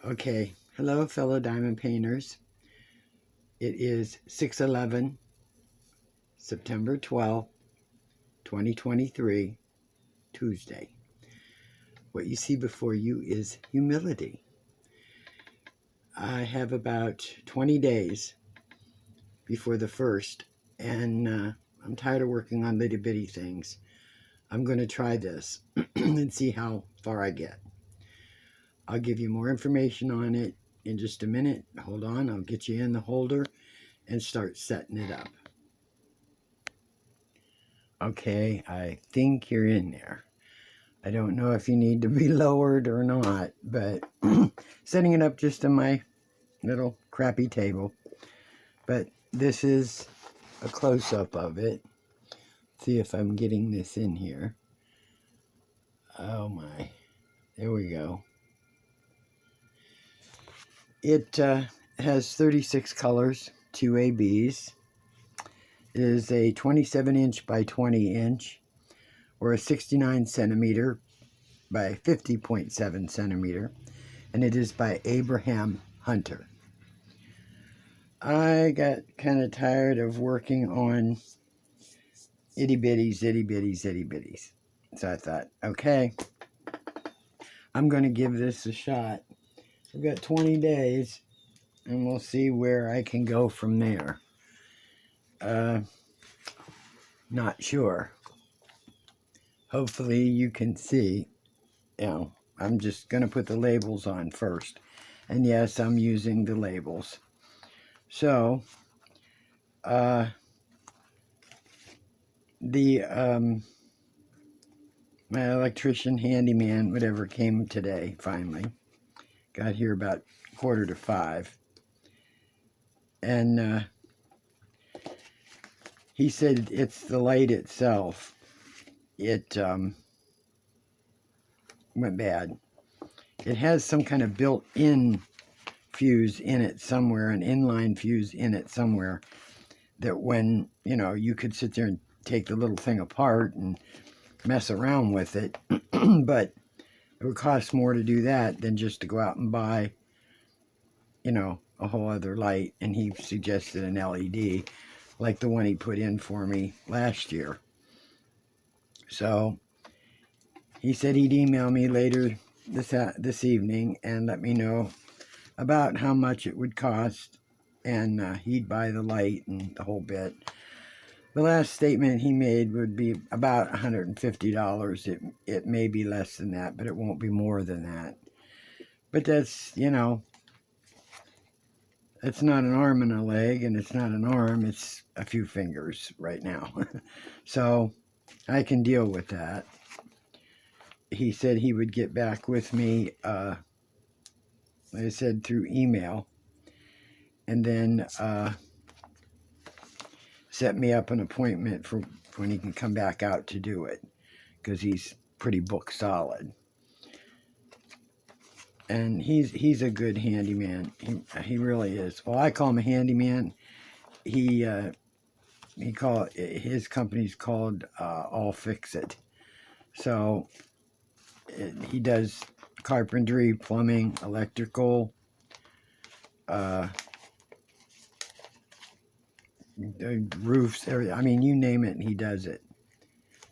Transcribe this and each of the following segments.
Okay, hello fellow diamond painters. It is 6/11, September 12th, 2023, Tuesday. What you see before you is humility. I have about 20 days before the first, and I'm tired of working on little bitty things. I'm going to try this and see how far I get. I'll give you more information on it in just a minute. Hold on, I'll get you in the holder and start setting it up. Okay, I think you're in there. I don't know if you need to be lowered or not, but setting it up just on my little crappy table. But this is a close-up of it. See if I'm getting this in here. Oh my, there we go. It has 36 colors, 2 ABs. It is a 27-inch by 20-inch, or a 69 centimeter by 50.7 centimeter, and it is by Abraham Hunter. I got kind of tired of working on itty bitties. So I thought, okay, I'm going to give this a shot. I've got 20 days, and we'll see where I can go from there. Not sure. Hopefully you can see. I'm just going to put the labels on first. And yes, I'm using the labels. So, my electrician, handyman, whatever, came today, finally. Got here about 4:45. And he said it's the light itself. It went bad. It has some kind of built-in fuse in it somewhere, an inline fuse in it somewhere, that when, you could sit there and take the little thing apart and mess around with it, but it would cost more to do that than just to go out and buy, a whole other light. And he suggested an LED, like the one he put in for me last year. So he said he'd email me later this evening and let me know about how much it would cost, and he'd buy the light and the whole bit. The last statement he made would be about $150. It may be less than that, but it won't be more than that. But that's, it's not an arm and a leg, and it's not an arm, it's a few fingers right now. So I can deal with that. He said he would get back with me, like I said, through email, and then set me up an appointment for when he can come back out to do it, because he's pretty book solid. And he's a good handyman. He really is. Well, I call him a handyman. His company's called All Fix It. So he does carpentry, plumbing, electrical, roofs, everything. I mean, you name it, he does it.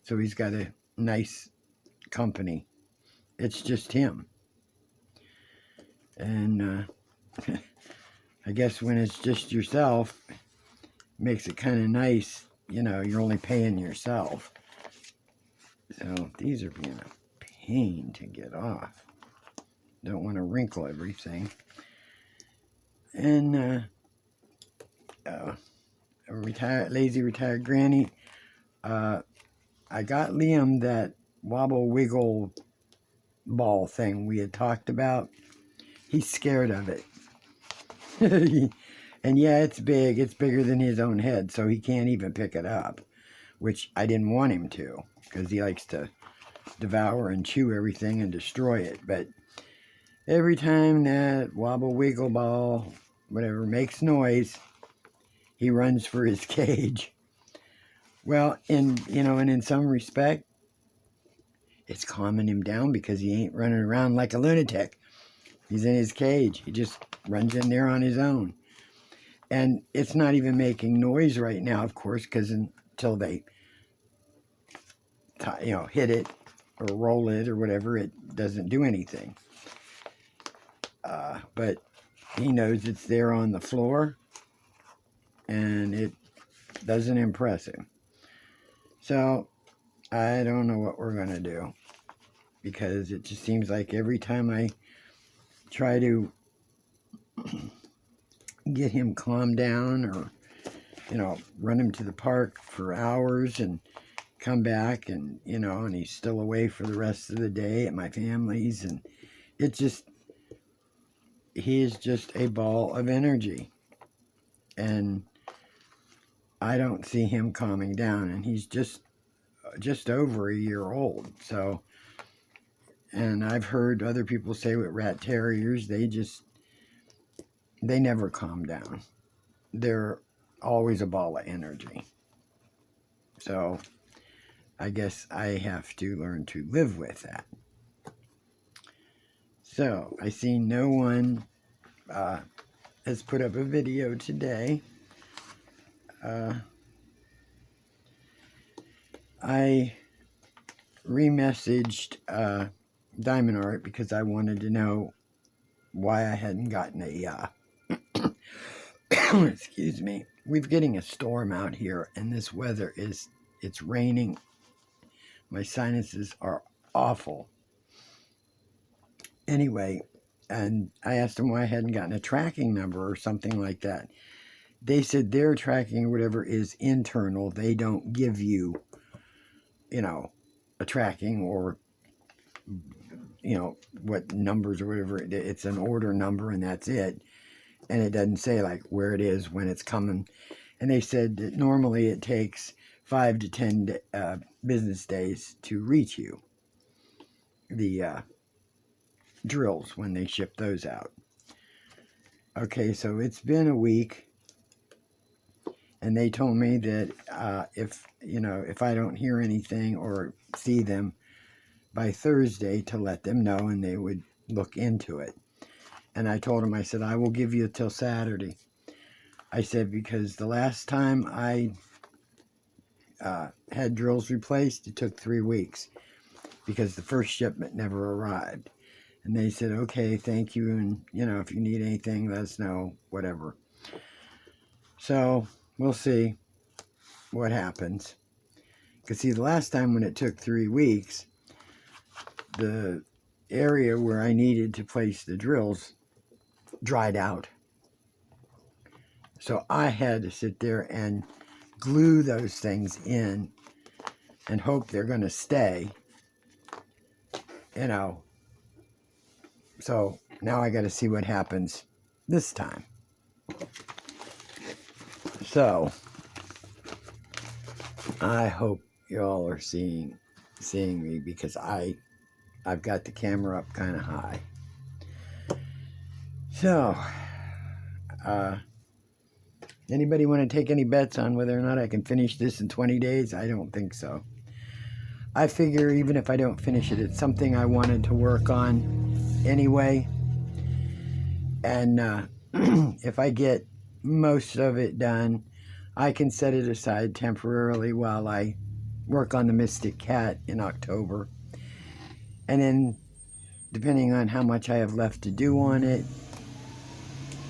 So he's got a nice company. It's just him. And I guess when it's just yourself, it makes it kind of nice. You're only paying yourself. So these are being a pain to get off. Don't want to wrinkle everything. And lazy retired granny. I got Liam that Wobble Wiggle Ball thing we had talked about. He's scared of it. And yeah, it's big. It's bigger than his own head, so he can't even pick it up, which I didn't want him to, because he likes to devour and chew everything and destroy it. But every time that Wobble Wiggle Ball, whatever, makes noise, he runs for his cage. Well, and in some respect, it's calming him down because he ain't running around like a lunatic. He's in his cage. He just runs in there on his own. And it's not even making noise right now, of course, because until they, hit it or roll it or whatever, it doesn't do anything. But he knows it's there on the floor, and it doesn't impress him. So I don't know what we're going to do, because it just seems like every time I try to get him calmed down, or run him to the park for hours and come back, and and he's still away for the rest of the day at my family's, and he is just a ball of energy, and I don't see him calming down, and he's just over a year old. So, and I've heard other people say with rat terriers, they never calm down. They're always a ball of energy. So I guess I have to learn to live with that. So I see no one has put up a video today. I remessaged Diamond Art because I wanted to know why I hadn't gotten a excuse me. We're getting a storm out here, and this weather it's raining. My sinuses are awful. Anyway, and I asked them why I hadn't gotten a tracking number or something like that. They said their tracking or whatever is internal. They don't give you, a tracking or, what numbers or whatever. It's an order number, and that's it. And it doesn't say like where it is, when it's coming. And they said that normally it takes 5 to 10 business days to reach you. The drills, when they ship those out. Okay, so it's been a week, and they told me that if I don't hear anything or see them by Thursday, to let them know, and they would look into it. And I told them, I said, I will give you till Saturday. I said, because the last time I had drills replaced, it took 3 weeks, because the first shipment never arrived. And they said, okay, thank you, and, if you need anything, let us know, whatever. So, we'll see what happens. Because, see, the last time when it took 3 weeks, the area where I needed to place the drills dried out. So I had to sit there and glue those things in and hope they're going to stay, So now I got to see what happens this time. So I hope y'all are seeing me, because I've got the camera up kind of high. So anybody want to take any bets on whether or not I can finish this in 20 days? I don't think so. I figure even if I don't finish it, it's something I wanted to work on anyway. And if I get most of it done, I can set it aside temporarily while I work on the Mystic Cat in October. And then, depending on how much I have left to do on it,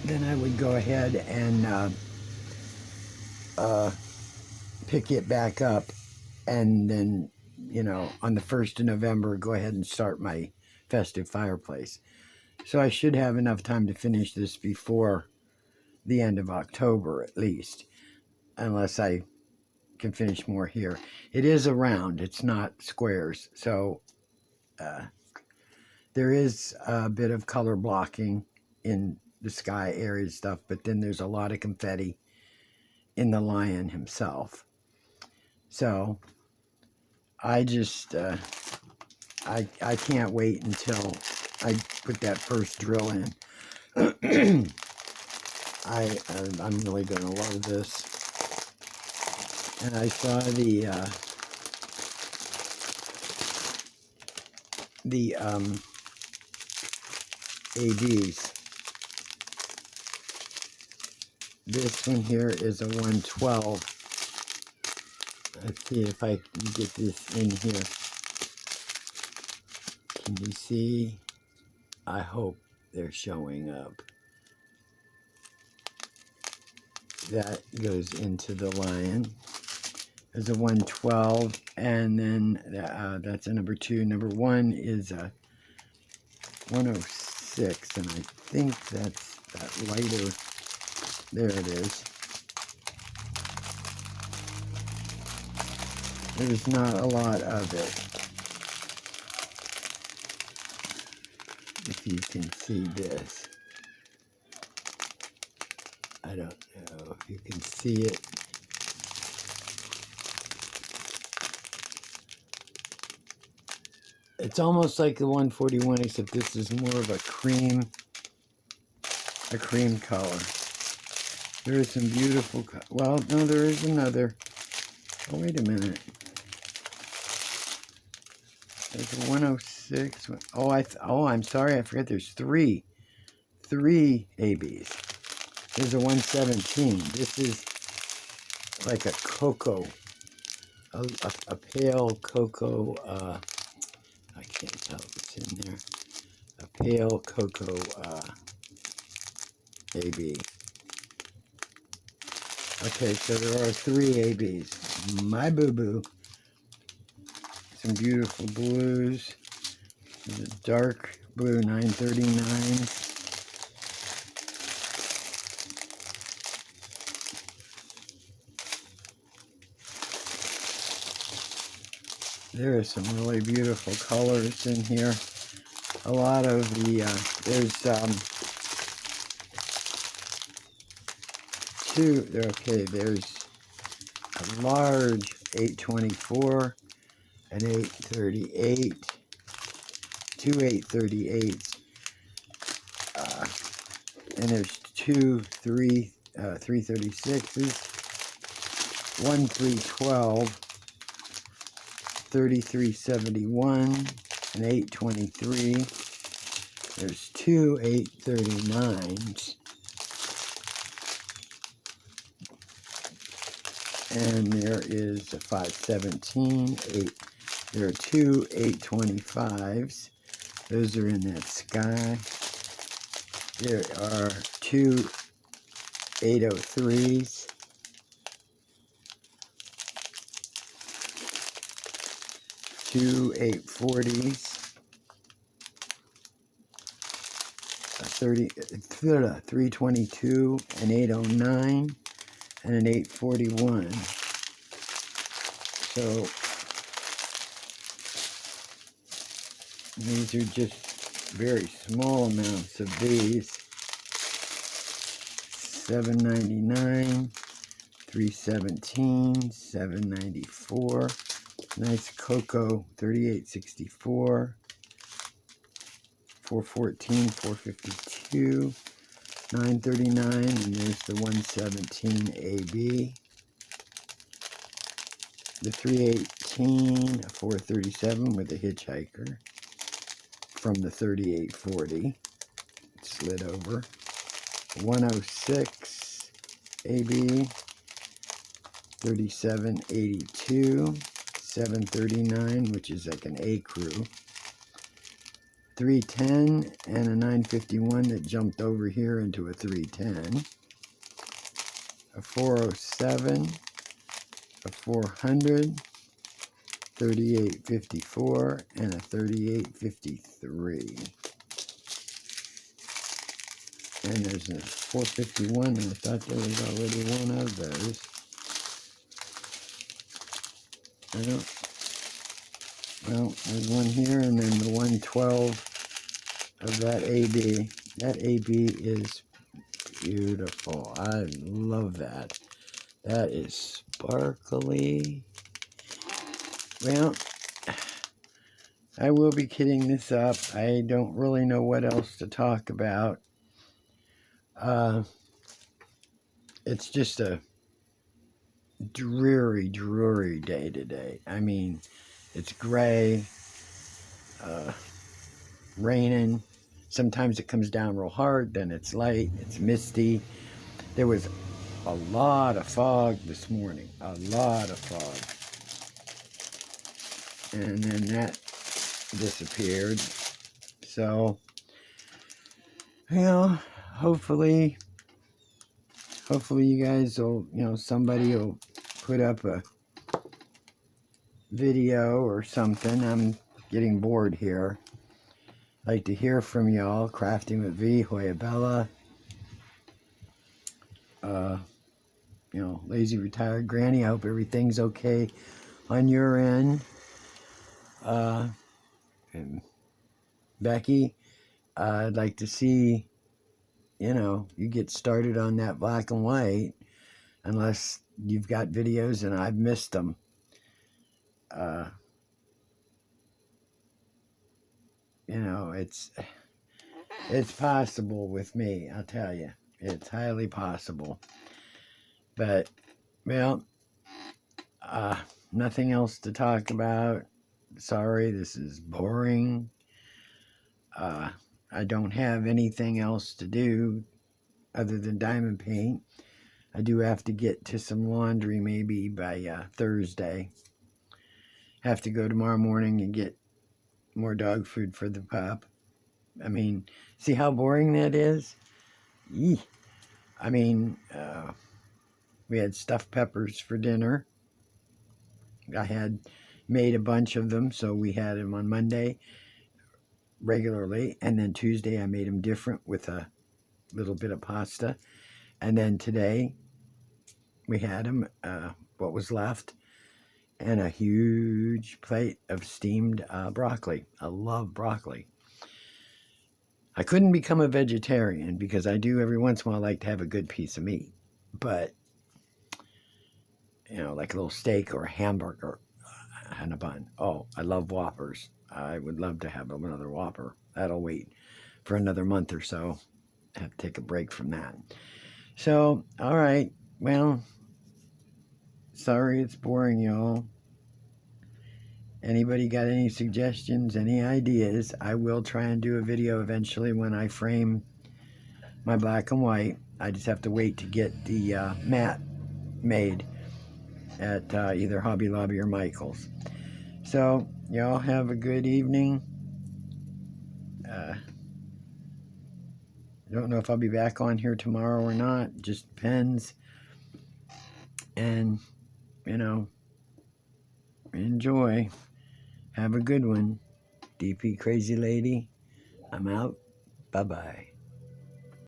then I would go ahead and pick it back up, and then, on the 1st of November, go ahead and start my festive fireplace. So I should have enough time to finish this before the end of October, at least, unless I can finish more here. It is a round, it's not squares, so there is a bit of color blocking in the sky area stuff, but then there's a lot of confetti in the lion himself. So I just I can't wait until I put that first drill in. I'm really gonna love this. And I saw the ABs. This one here is a 112. Let's see if I can get this in here. Can you see? I hope they're showing up. That goes into the lion. There's a 112, and then that's a number 2. Number 1 is a 106, and I think that's that lighter. There it is. There's not a lot of it. If you can see this. I don't know if you can see it. It's almost like the 141, except this is more of a cream color. There is some beautiful, well, no, there is another. Oh, wait a minute. There's a 106. Oh, I'm sorry, I forgot there's three ABs. There's a 117. This is like a cocoa, a pale cocoa, I can't tell if it's in there, a pale cocoa AB. Okay, so there are 3 ABs. My boo-boo. Some beautiful blues. There's a dark blue 939. There are some really beautiful colors in here. A lot of the, there's 2, okay, there's a large 824, an 838, 2 838s, and there's 2 336s, 1 312, 3371, an 823. There's 2 839s. And there is a 517, there are 2 825s. Those are in that sky. There are 2 803s. 2 840s, a 322, an 809, and an 841. So these are just very small amounts of these. 799, 317, 794. Nice cocoa, 3864, 414, 452, 939, and there's the 117 AB. The 318, a 437 with a hitchhiker from the 3840. It slid over. 106 AB, 3782. 739, which is like an A crew. 310 and a 951 that jumped over here into a 310. A 407, a 400, 3854, and a 3853. And there's a 451, and I thought there was already one of those. Well, there's one here, and then the 112 of that AB. That AB is beautiful. I love that. That is sparkly. Well, I will be kidding this up. I don't really know what else to talk about. It's just a dreary day today. I mean, it's gray, raining, Sometimes it comes down real hard, then it's light, it's misty. There was a lot of fog this morning, a lot of fog. And then that disappeared. So, you know, hopefully you guys will, you know, somebody will put up a video or something. I'm getting bored here. I'd like to hear from y'all. Crafting with V, Hoyabella. You know, Lazy Retired Granny. I hope everything's okay on your end. And Becky, I'd like to see, you know, you get started on that black and white, unless you've got videos and I've missed them. You know, it's possible with me, I'll tell you. It's highly possible. But, well, nothing else to talk about. Sorry, this is boring. I don't have anything else to do other than diamond paint. I do have to get to some laundry maybe by Thursday. Have to go tomorrow morning and get more dog food for the pup. I mean, see how boring that is? Eeh. I mean, we had stuffed peppers for dinner. I had made a bunch of them, so we had them on Monday regularly, and then Tuesday I made them different with a little bit of pasta, and then today we had them, what was left, and a huge plate of steamed broccoli. I love broccoli. I couldn't become a vegetarian because I do every once in a while like to have a good piece of meat, but you know, like a little steak or a hamburger and a bun. Oh, I love Whoppers. I would love to have another Whopper. That'll wait for another month or so. I have to take a break from that. So, all right. Well, sorry it's boring, y'all. Anybody got any suggestions, any ideas? I will try and do a video eventually when I frame my black and white. I just have to wait to get the mat made at either Hobby Lobby or Michael's. So, y'all have a good evening. I don't know if I'll be back on here tomorrow or not. Just depends. And, you know, enjoy. Have a good one. DP Crazy Lady. I'm out. Bye-bye.